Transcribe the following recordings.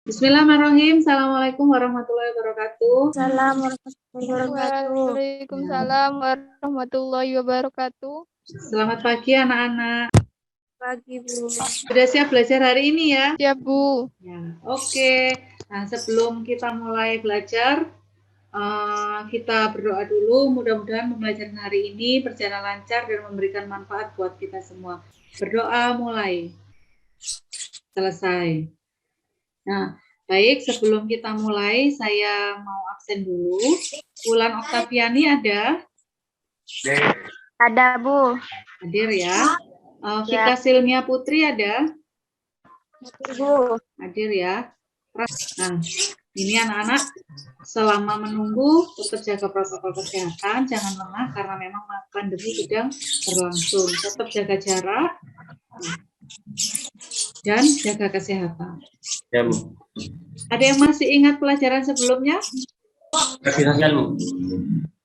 Bismillahirrahmanirrahim. Assalamualaikum warahmatullahi wabarakatuh. Waalaikumsalam warahmatullahi wabarakatuh. Selamat pagi anak-anak. Pagi, Bu. Sudah siap belajar hari ini ya? Siap, Bu. Ya, oke. Nah, sebelum kita mulai belajar, kita berdoa dulu. Mudah-mudahan pembelajaran hari ini berjalan lancar dan memberikan manfaat buat kita semua. Berdoa mulai. Selesai. Nah, baik, sebelum kita mulai, saya mau absen dulu. Wulan Oktaviani ada? Ada, Bu. Hadir ya. Vika Silmia Putri ada? Bu. Hadir ya. Nah, ini anak-anak selama menunggu tetap jaga protokol kesehatan, jangan lengah karena memang pandemi sedang berlangsung. Tetap jaga jarak dan jaga kesehatan. Ya, Bu. Ada yang masih ingat pelajaran sebelumnya? Interaksi sosial, Bu.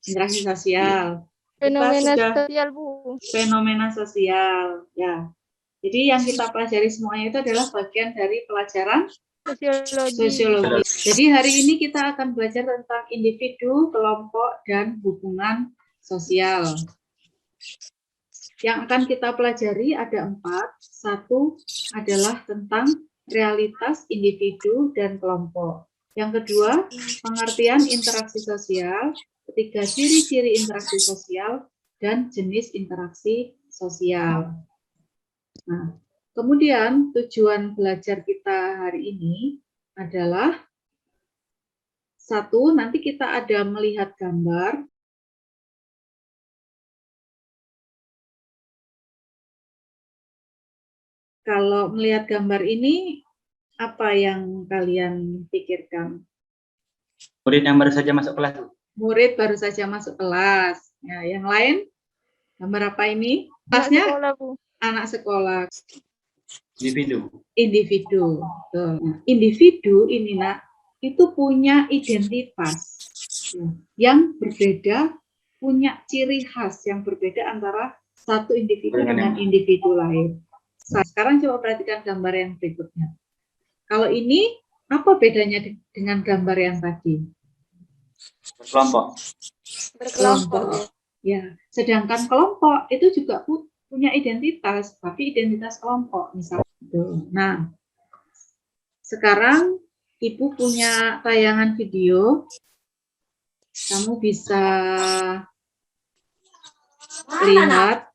Interaksi sosial. Fenomena sosial, Bu. Fenomena sosial, ya. Jadi yang kita pelajari semuanya itu adalah bagian dari pelajaran sosiologi. Jadi hari ini kita akan belajar tentang individu, kelompok, dan hubungan sosial. Yang akan kita pelajari ada 4. Satu adalah tentang realitas individu dan kelompok. Yang kedua, pengertian interaksi sosial. Ketiga, ciri-ciri interaksi sosial dan jenis interaksi sosial. Nah, kemudian tujuan belajar kita hari ini adalah 1, nanti kita ada melihat gambar. Kalau melihat gambar ini, apa yang kalian pikirkan? Murid yang baru saja masuk kelas, Bu. Murid baru saja masuk kelas. Ya, yang lain, gambar apa ini? Kelasnya? Sekolah, Bu. Anak sekolah. Individu. Individu. Nah, individu ini nak itu punya identitas yang berbeda, punya ciri khas yang berbeda antara satu individu dengan individu lain. Nah, sekarang coba perhatikan gambar yang berikutnya. Kalau ini apa bedanya dengan gambar yang tadi? Kelompok. Berkelompok. Ya, sedangkan kelompok itu juga punya identitas, tapi identitas kelompok misalnya. Nah, sekarang Ibu punya tayangan video. Kamu bisa lihat.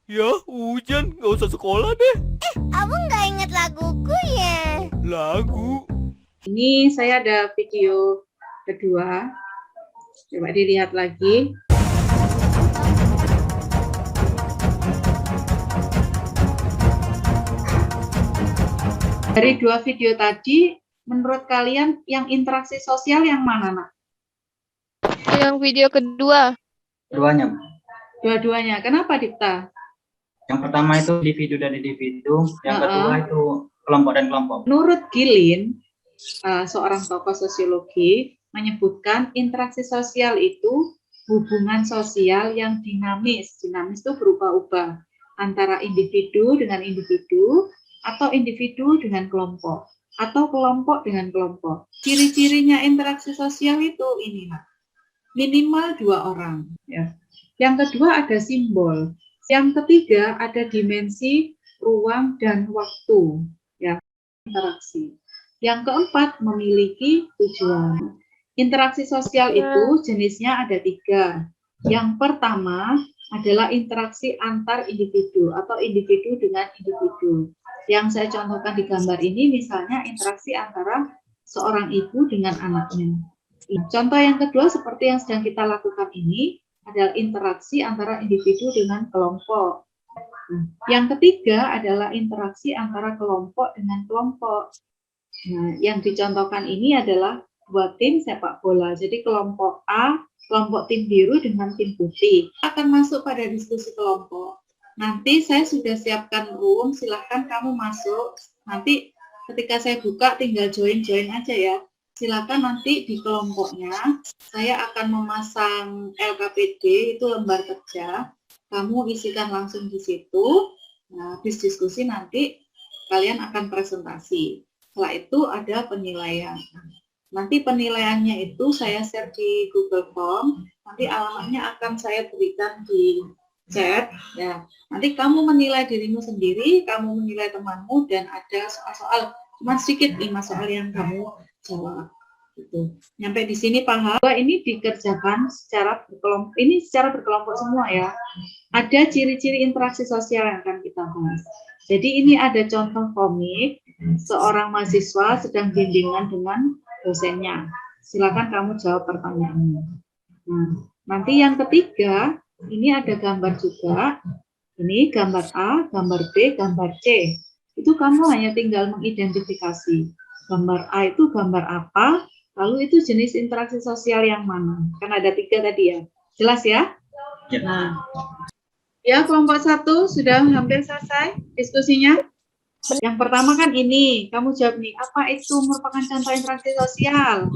Ya, hujan. Nggak usah sekolah deh. Abang nggak inget laguku ya? Lagu? Ini saya ada video kedua. Coba dilihat lagi. Dari 2 video tadi, menurut kalian yang interaksi sosial yang mana, Nak? Yang video kedua. Keduanya, Bu. Dua-duanya. Kenapa, Dipta? Yang pertama itu individu dan individu, yang kedua itu kelompok dan kelompok. Menurut Gilin, seorang tokoh sosiologi, menyebutkan interaksi sosial itu hubungan sosial yang dinamis. Dinamis itu berubah-ubah antara individu dengan individu, atau individu dengan kelompok, atau kelompok dengan kelompok. Ciri-cirinya interaksi sosial itu ini, Nak. Minimal 2 orang. Ya. Yang kedua ada simbol. Yang ketiga ada dimensi ruang dan waktu. Ya, interaksi. Yang keempat memiliki tujuan. Interaksi sosial itu jenisnya ada 3. Yang pertama adalah interaksi antar individu atau individu dengan individu. Yang saya contohkan di gambar ini misalnya interaksi antara seorang ibu dengan anaknya. Contoh yang kedua seperti yang sedang kita lakukan ini adalah interaksi antara individu dengan kelompok. Yang ketiga adalah interaksi antara kelompok dengan kelompok. Nah, yang dicontohkan ini adalah 2 tim sepak bola. Jadi kelompok A, kelompok tim biru dengan tim putih. Akan masuk pada diskusi kelompok. Nanti saya sudah siapkan room, silahkan kamu masuk. Nanti ketika saya buka tinggal join aja ya. Silakan nanti di kelompoknya saya akan memasang LKPD, itu lembar kerja. Kamu isikan langsung di situ. Nah, habis diskusi nanti kalian akan presentasi. Setelah itu ada penilaian. Nanti penilaiannya itu saya share di Google Form. Nanti alamatnya akan saya berikan di chat. Ya, nanti kamu menilai dirimu sendiri, kamu menilai temanmu, dan ada soal-soal, cuma sedikit 5 soal yang kamu jawab. Gitu. Nyampe di sini paham? Ini dikerjakan secara berkelompok. Ini secara berkelompok semua ya. Ada ciri-ciri interaksi sosial yang akan kita bahas. Jadi ini ada contoh komik seorang mahasiswa sedang bimbingan dengan dosennya. Silakan kamu jawab pertanyaannya. Nah, nanti yang ketiga, ini ada gambar juga. Ini gambar A, gambar B, gambar C. Itu kamu hanya tinggal mengidentifikasi. Gambar A itu gambar apa, lalu itu jenis interaksi sosial yang mana. Kan ada 3 tadi ya. Jelas ya? Ya. Nah, ya kelompok 1 sudah hampir selesai diskusinya. Yang pertama kan ini, kamu jawab nih, apa itu merupakan contoh interaksi sosial?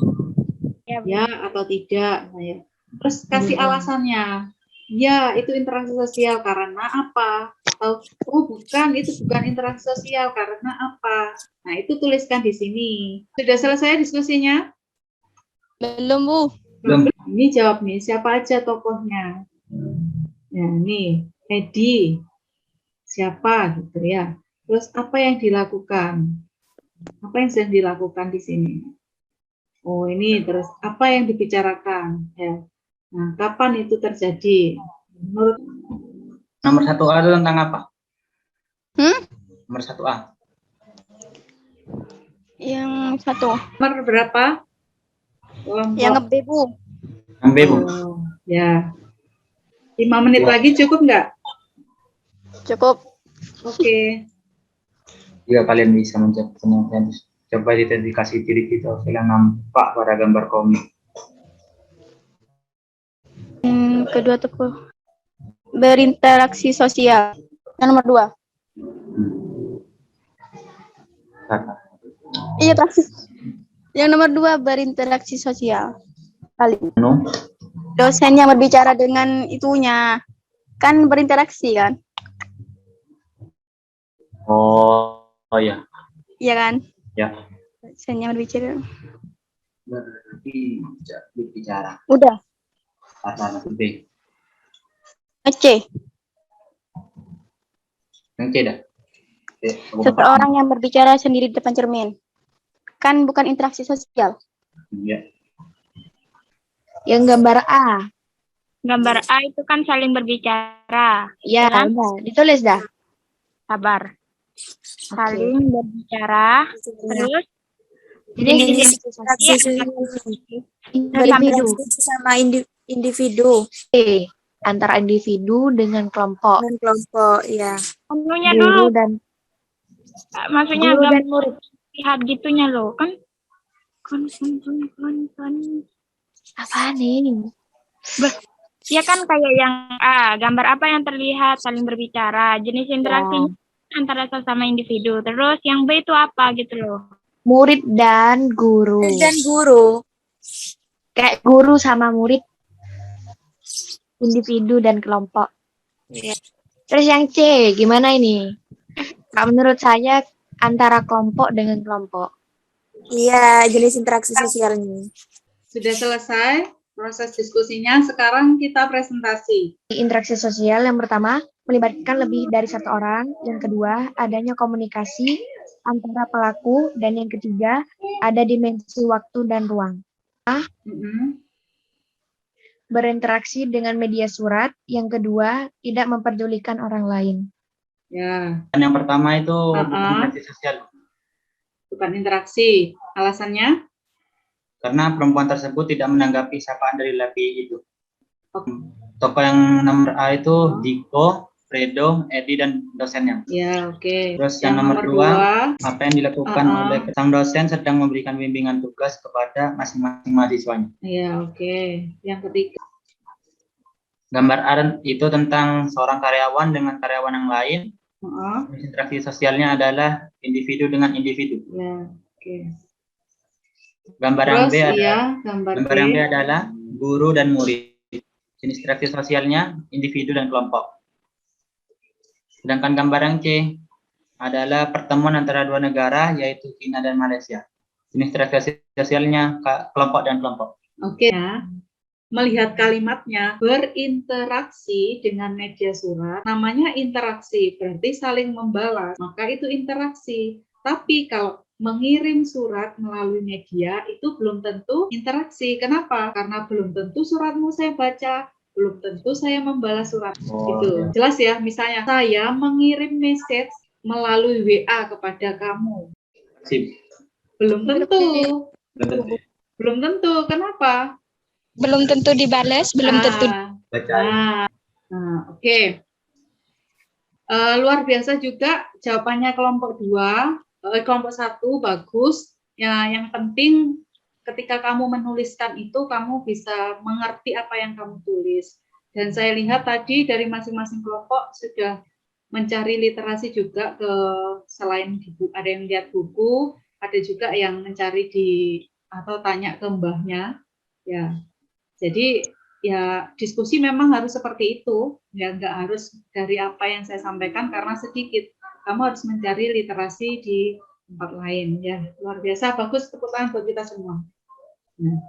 Ya atau tidak? Nah, ya. Terus kasih alasannya. Ya, itu interaksi sosial karena apa? Atau oh bukan, itu bukan interaksi sosial karena apa? Nah, itu tuliskan di sini. Sudah selesai diskusinya? Belum, Bu. Belum. Ini jawab nih, siapa aja tokohnya? Ya, nih, Edi. Siapa gitu ya? Terus apa yang dilakukan? Apa yang sedang dilakukan di sini? Oh, ini terus apa yang dibicarakan? Ya. Nah, kapan itu terjadi? Menurut Nomor 1A itu tentang apa? Nomor 1A. Yang 1. nomor berapa? Kelompok. Yang B, Bu. Yang B, Bu. Oh, ya. 5 menit lagi cukup nggak? Cukup. Oke. Jika kalian bisa menjawab pertanyaan, coba identifikasi diri kita yang nampak pada gambar komik. Kedua tokoh. Berinteraksi sosial. Yang nomor 2. Iya, terakhir. Yang nomor 2 berinteraksi sosial. Kali. No. Dosen yang berbicara dengan itunya. Kan berinteraksi kan? Oh ya. Iya kan? Ya. Dosen yang berbicara. Berbicara. Udah. Kata B. C. Yang C dah. Seseorang yang berbicara sendiri di depan cermin. Kan bukan interaksi sosial. Ya. Yang gambar A. Gambar A itu kan saling berbicara. Ya, kan? udah. Ditulis dah. Sabar. Saling berbicara. Terus Jenis individu sama individu antara individu dengan kelompok. dan kelompok, ya. anunya Guru dulu, dan maksudnya guru dan gambar murid. lihat gitunya loh kan. Kan. Apa nih? Ya kan kayak yang A, gambar apa yang terlihat saling berbicara. Jenis interaksinya antara sesama individu. Terus yang B itu apa gitu loh. Murid dan guru. Dan guru. Kayak guru sama murid. Individu dan kelompok. Ya. Terus yang C, gimana ini? Kalau menurut saya antara kelompok dengan kelompok. Iya, jenis interaksi sosialnya. Sudah selesai proses diskusinya, sekarang kita presentasi. Interaksi sosial yang pertama melibatkan lebih dari satu orang, yang kedua adanya komunikasi antara pelaku, dan yang ketiga ada dimensi waktu dan ruang. Berinteraksi dengan media surat, yang kedua tidak memperdulikan orang lain. Ya, Dan yang pertama itu interaksi sosial. bukan interaksi. Alasannya? Karena perempuan tersebut tidak menanggapi sapaan dari laki itu. Tokoh yang nomor A itu Diko, Fredo, Edi, dan dosennya. Ya, oke. Terus yang nomor 2, apa yang dilakukan oleh sang dosen sedang memberikan bimbingan tugas kepada masing-masing mahasiswanya. Ya, oke. Yang ketiga. Gambar A itu tentang seorang karyawan dengan karyawan yang lain. Interaksi sosialnya adalah individu dengan individu. Ya, oke. Gambar yang B adalah, ya, gambar yang B adalah guru dan murid. Jenis interaksi sosialnya individu dan kelompok. Sedangkan gambar yang C adalah pertemuan antara dua negara, yaitu China dan Malaysia. Jenis interaksi sosialnya kelompok dan kelompok. Oke ya. Melihat kalimatnya berinteraksi dengan media surat, namanya interaksi, berarti saling membalas, maka itu interaksi. Tapi kalau mengirim surat melalui media itu belum tentu interaksi. Kenapa? Karena belum tentu suratmu saya baca, belum tentu saya membalas surat. Gitu. Jelas ya, misalnya saya mengirim message melalui WA kepada kamu. Sip. Belum tentu. Belum tentu. Kenapa? Belum tentu dibalas, belum tentu. Baca. Oke. Luar biasa juga jawabannya kelompok 2, kelompok 1 bagus. Ya, yang penting ketika kamu menuliskan itu kamu bisa mengerti apa yang kamu tulis. Dan saya lihat tadi dari masing-masing kelompok sudah mencari literasi juga ke selain di buku, ada yang lihat buku, ada juga yang mencari atau tanya ke mbahnya. Ya. Jadi ya diskusi memang harus seperti itu, ya nggak harus dari apa yang saya sampaikan karena sedikit. Kamu harus mencari literasi di tempat lain, ya luar biasa, bagus, tepuk tangan buat kita semua. Nah,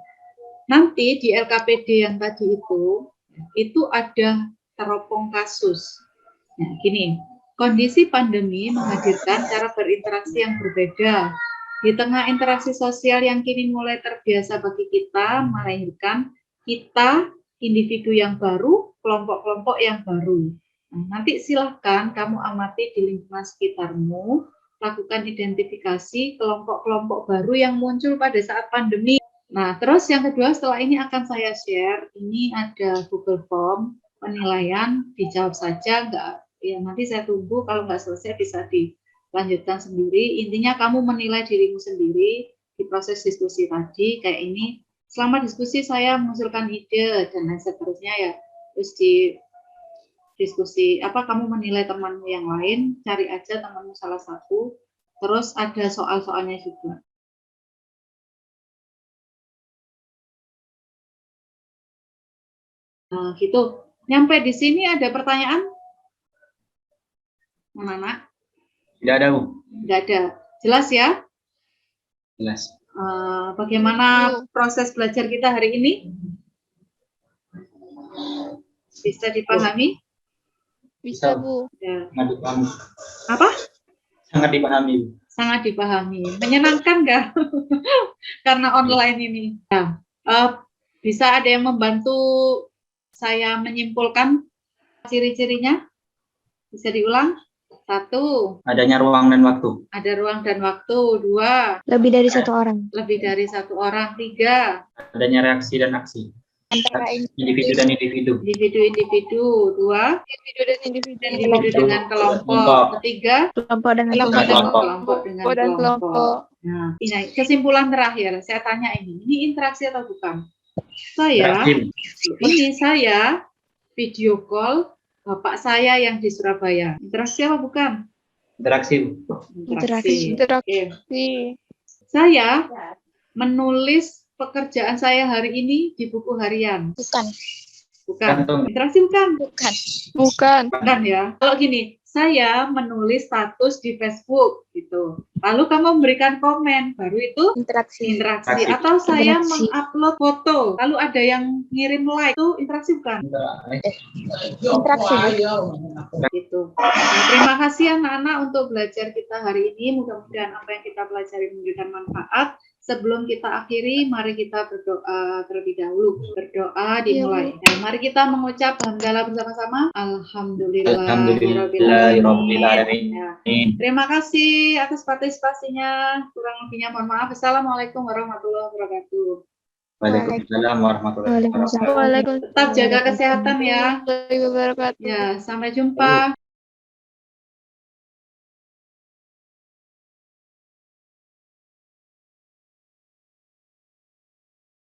nanti di LKPD yang tadi itu ada teropong kasus. Nah, gini, kondisi pandemi menghadirkan cara berinteraksi yang berbeda. Di tengah interaksi sosial yang kini mulai terbiasa bagi kita, melahirkan kita individu yang baru, kelompok-kelompok yang baru. Nah, nanti silahkan kamu amati di lingkungan sekitarmu, lakukan identifikasi kelompok-kelompok baru yang muncul pada saat pandemi. Nah, terus yang kedua setelah ini akan saya share, ini ada Google Form penilaian, dijawab saja, ya nanti saya tunggu, kalau nggak selesai bisa dilanjutkan sendiri. Intinya kamu menilai dirimu sendiri di proses diskusi tadi, kayak ini. Selama diskusi saya mengusulkan ide dan lain seterusnya ya. Terus di diskusi kamu menilai temanmu yang lain, cari aja temanmu salah satu. Terus ada soal-soalnya juga. Nah, gitu. Nyampe di sini ada pertanyaan? Mana? Tidak ada, Bu. Tidak ada. Jelas ya? Jelas. Bagaimana proses belajar kita hari ini? Bisa dipahami? Bisa, Bu. Ya. Sangat dipahami. Apa? Sangat dipahami. Sangat dipahami. Menyenangkan nggak? Karena online ini. Nah, bisa ada yang membantu saya menyimpulkan ciri-cirinya? Bisa diulang? 1. Adanya ruang dan waktu. Ada ruang dan waktu. 2. Lebih dari 1 orang. Lebih dari 1 orang. 3. Adanya reaksi dan aksi. Antara Individu dan individu. Individu-individu. 2. individu dan individu. Individu dengan kelompok. 3. Kelompok dengan Kelompok kelompok. Kelompok dengan dan kelompok. Nah, ini kesimpulan terakhir. Saya tanya ini interaksi atau bukan? Saya video call bapak saya yang di Surabaya. Interaksi apa bukan? Interaksi. Interaksi. Oke. Saya menulis pekerjaan saya hari ini di buku harian. Bukan. Gantung. Interaksi bukan? Bukan. Bukan ya. Kalau gini, saya menulis status di Facebook gitu. Lalu kamu memberikan komen, baru itu Interaksi. interaksi. Atau saya Interaksi. mengupload foto, lalu ada yang ngirim like, itu interaksi bukan? Interaksi. Gitu. Nah, terima kasih anak-anak untuk belajar kita hari ini. Mudah-mudahan apa yang kita pelajari memberikan manfaat. Sebelum kita akhiri, mari kita berdoa terlebih dahulu. Berdoa dimulai. Nah, mari kita mengucap hamdalah bersama-sama. Alhamdulillahirobbilalamin. Ya. Terima kasih atas partisipasinya. Kurang lebihnya mohon maaf. Assalamualaikum warahmatullahi wabarakatuh. Waalaikumsalam warahmatullahi wabarakatuh. Waalaikumsalam. Tetap jaga kesehatan ya. Wabarakatuh. Ya, sampai jumpa.